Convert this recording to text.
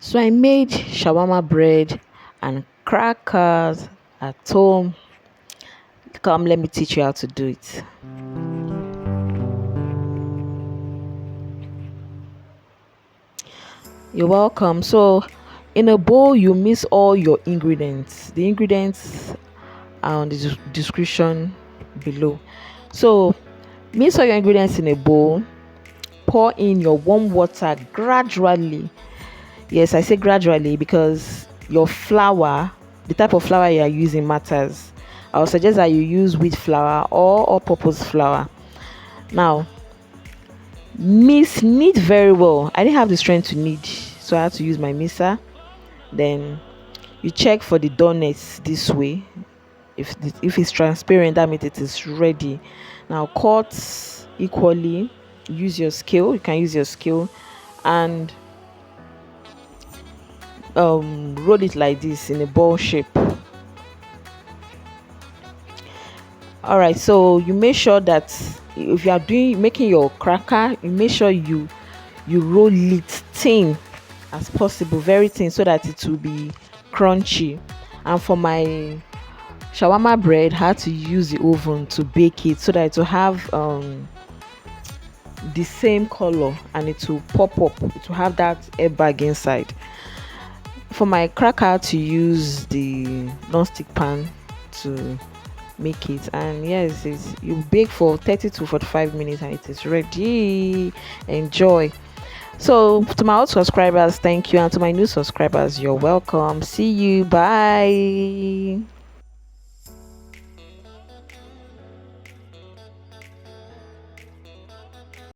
So I made shawarma bread and crackers at home. Come, let me teach you how to do it. You're welcome. So, in a bowl, you mix all your ingredients. The ingredients are on the description below. So, mix all your ingredients in a bowl. Pour in your warm water gradually. Yes, I say gradually because your flour, the type of flour you are using matters. I would suggest that you use wheat flour or all-purpose flour. Now, knead very well. I didn't have the strength to knead, so I had to use my mixer. Then you check for the donuts this way. If it's transparent, that means it is ready. Now cut equally. Use your scale. You can use your scale and roll it like this in a ball shape. All right, so you make sure that if you are making your cracker, you make sure you roll it thin as possible, very thin, so that it will be crunchy. And for my shawarma bread, I had to use the oven to bake it so that it will have the same color and it will pop up. It will have that airbag inside. For my cracker, to use the non-stick pan to make it, and yes, you bake for 30 to 45 minutes and it is ready. Enjoy. So to my old subscribers, thank you, and to my new subscribers, you're welcome. See you. Bye.